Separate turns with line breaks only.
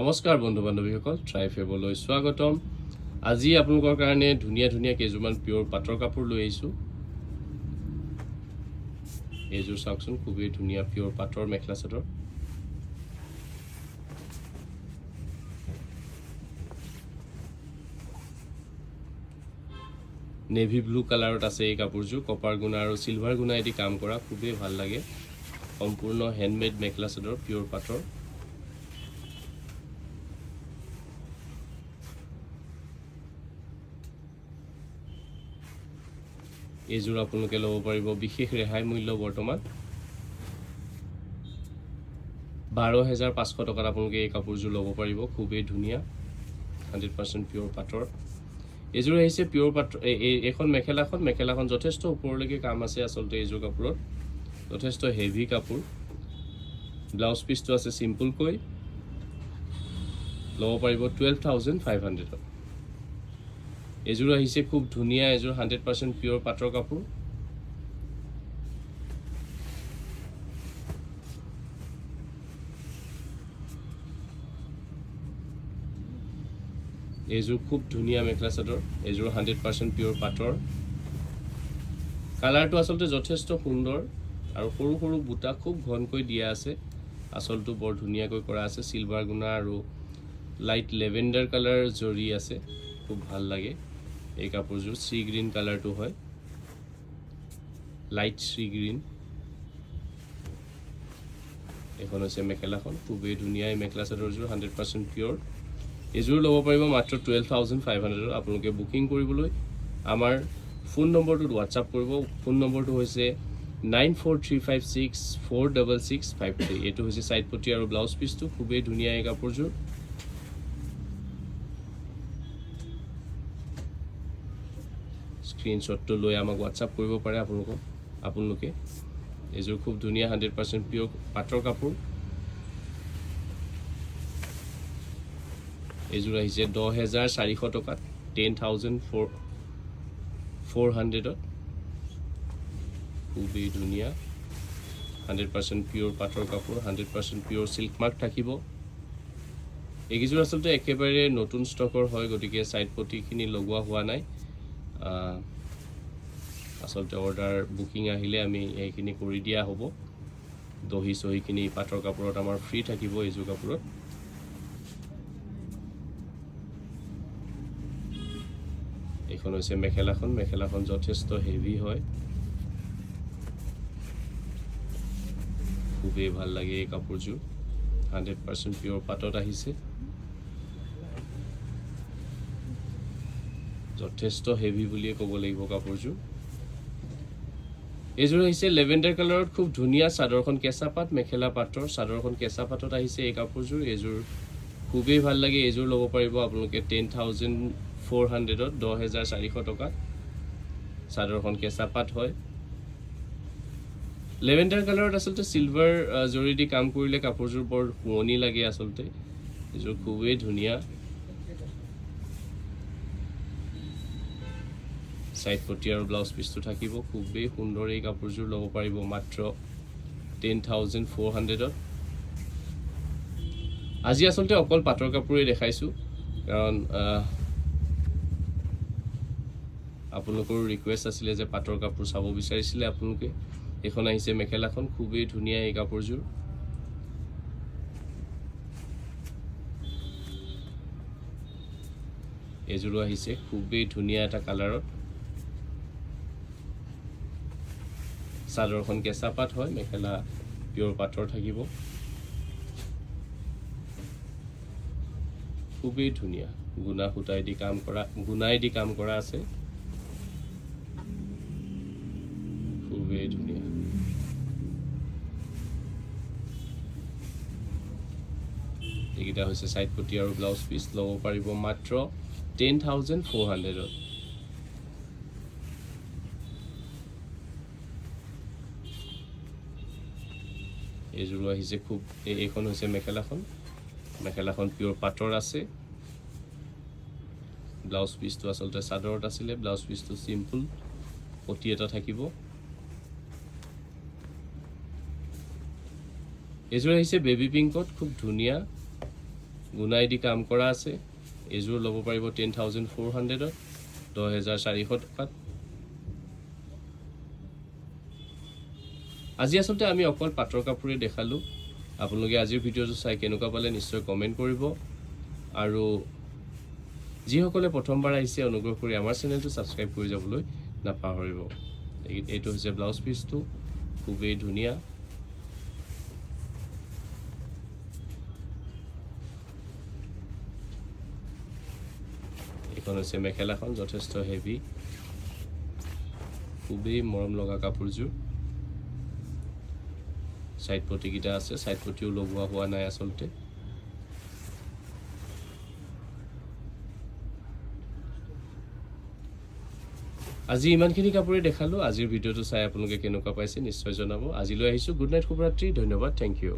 নমস্কাৰ বন্ধু বান্ধৱীসকল, ট্ৰাইফেবলৈ স্বাগতম। আজি আপোনালোকৰ কাৰণে ধুনীয়া ধুনীয়া কেইযোৰমান পিয়ৰ পাটৰ কাপোৰ লৈ আহিছোঁ। এইযোৰ চাওকচোন, খুবেই ধুনীয়া পিয়ৰ পাটৰ মেখেলা চাদৰ। নেভি ব্লু কালাৰত আছে এই কাপোৰযোৰ। কপাৰ গুণা আৰু চিলভাৰ গুণাইদি কাম কৰা, খুবেই ভাল লাগে। সম্পূৰ্ণ হেণ্ডমেড মেখেলা চাদৰ, পিয়ৰ পাটৰ। এইযোৰ আপোনালোকে ল'ব পাৰিব বিশেষ ৰেহাই মূল্য বৰ্তমান 12,500 টকাত আপোনালোকে এই কাপোৰযোৰ ল'ব পাৰিব। খুবেই ধুনীয়া 100% পিয়ৰ পাটৰ। এইযোৰ আহিছে পিয়ৰ পাটৰ। এইখন মেখেলাখন যথেষ্ট ওপৰলৈকে কাম আছে আচলতে এইযোৰ কাপোৰত, যথেষ্ট হেভি কাপোৰ। ব্লাউজ পিচটো আছে চিম্পলকৈ, ল'ব পাৰিব 12,500ত। এইযোৰ আহিছে খুব ধুনীয়া, এইযোৰ 100% পিয়ৰ পাটৰ কাপোৰ। এইযোৰ খুব ধুনীয়া মেখেলা চাদৰ, এইযোৰ 100% পিয়ৰ পাটৰ। কালাৰটো আচলতে যথেষ্ট সুন্দৰ আৰু সৰু সৰু বুটা খুব ঘনকৈ দিয়া আছে। আচলটো বৰ ধুনীয়াকৈ কৰা আছে, চিলভাৰ গুণা আৰু লাইট লেভেণ্ডাৰ কালাৰ জৰি আছে, খুব ভাল লাগে। এই কাপোৰযোৰ চি গ্ৰীণ কালাৰটো হয়, লাইট চি গ্ৰীণ। এখন হৈছে মেখেলাখন, খুবেই ধুনীয়া এই মেখেলা চাদৰযোৰ 100% পিয়ৰ। এইযোৰ ল'ব পাৰিব মাত্ৰ 12,500ত। আপোনালোকে বুকিং কৰিবলৈ আমাৰ ফোন নম্বৰটোত হোৱাটছআপ কৰিব। ফোন নম্বৰটো হৈছে 9435646653। এইটো হৈছে চাইড পটি আৰু ব্লাউজ পিচটো। খুবেই ধুনীয়া এই কাপোৰযোৰ। স্ক্ৰীনশ্বটটো লৈ আমাক হোৱাটছআপ কৰিব পাৰে আপোনালোকে। এইযোৰ খুব ধুনীয়া 100% পিয়ৰ পাটৰ কাপোৰ। এইযোৰ আহিছে 10,400 টকাত, 10,400ত। খুবেই ধুনীয়া 100% পিয়ৰ পাটৰ কাপোৰ, 100% পিয়ৰ চিল্ক মাৰ্ক থাকিব। এইকেইযোৰ আচলতে একেবাৰে নতুন ষ্টকৰ হয়, গতিকে চাইড পটিখিনি লগোৱা হোৱা নাই। আচলতে অৰ্ডাৰ বুকিং আহিলে আমি এইখিনি কৰি দিয়া হ'ব। দহি চহিখিনি পাটৰ কাপোৰত আমাৰ ফ্ৰী থাকিব এইযোৰ কাপোৰত। এইখন হৈছে মেখেলাখন যথেষ্ট হেভি হয়, খুবেই ভাল লাগে এই কাপোৰযোৰ। 100% পিয়ৰ পাটত আহিছে, যথেষ্ট হেভি বুলিয়ে ক'ব লাগিব কাপোৰযোৰ। এইযোৰ আহিছে লেভেণ্ডাৰ কালাৰত, খুব ধুনীয়া। চাদৰখন কেঁচা পাট, মেখেলা পাটৰ। চাদৰখন কেঁচা পাটত আহিছে এই কাপোৰযোৰ। এইযোৰ খুবেই ভাল লাগে। এইযোৰ ল'ব পাৰিব আপোনালোকে 10,400ত, 10,400 টকাত। চাদৰখন কেঁচা পাট হয়। লেভেণ্ডাৰ কালাৰত আচলতে চিলভাৰ জৰিদি কাম কৰিলে কাপোৰযোৰ বৰ শুৱনি লাগে আচলতে। এইযোৰ খুবেই ধুনীয়া। চাইড পটি আৰু ব্লাউজ পিচটো থাকিব। খুবেই সুন্দৰ এই কাপোৰযোৰ ল'ব পাৰিব মাত্ৰ 10,400ত। আজি আচলতে অকল পাটৰ কাপোৰেই দেখাইছোঁ, কাৰণ আপোনালোকৰো ৰিকুৱেষ্ট আছিলে যে পাটৰ কাপোৰ চাব বিচাৰিছিলে আপোনালোকে। এইখন আহিছে মেখেলাখন, খুবেই ধুনীয়া এই কাপোৰযোৰ। এইযোৰো আহিছে খুবেই ধুনীয়া এটা কালাৰত। চাদৰখন কেঁচা পাট হয়, মেখেলা পিয়ৰ পাটৰ থাকিব। খুবেই ধুনীয়া, গুণাই দি কাম কৰা আছে, খুবেই ধুনীয়া। এইকেইটা হৈছে চাইড পটি আৰু ব্লাউজ পিচ। ল'ব পাৰিব মাত্ৰ 10,400ত। এইযোৰো আহিছে এইখন হৈছে মেখেলাখন পিয়ৰ পাটৰ আছে। ব্লাউজ পিচটো আচলতে চাদৰত আছিলে, ব্লাউজ পিচটো চিম্পল, পটি এটা থাকিব। এইযোৰ আহিছে বেবি পিংকত, খুব ধুনীয়া গুণাই দি কাম কৰা আছে। এইযোৰ ল'ব পাৰিব 10,400ত, 10,400 টকাত। আজি আচলতে আমি অকল পাটৰ কাপোৰে দেখালোঁ। আপোনালোকে আজিৰ ভিডিঅ'টো চাই কেনেকুৱা পালে নিশ্চয় কমেণ্ট কৰিব, আৰু যিসকলে প্ৰথমবাৰ আহিছে অনুগ্ৰহ কৰি আমাৰ চেনেলটো ছাবস্ক্ৰাইব কৰি যাবলৈ নাপাহৰিব। এইটো হৈছে ব্লাউজ পিচটো, খুবেই ধুনীয়া। এইখন হৈছে মেখেলাখন, যথেষ্ট হেভি, খুবেই মৰম লগা কাপোৰযোৰ। সাইড পটিকেইটা আছে, সাইড পটিও লগোৱা হোৱা নাই আচলতে। আজি ইমানখিনি কাপোৰে দেখালোঁ। আজিৰ ভিডিঅ'টো চাই আপোনালোকে কেনেকুৱা পাইছে নিশ্চয় জনাব। আজিলৈ আহিছোঁ। গুড নাইট, শুভৰাত্ৰি, ধন্যবাদ, থেংক ইউ।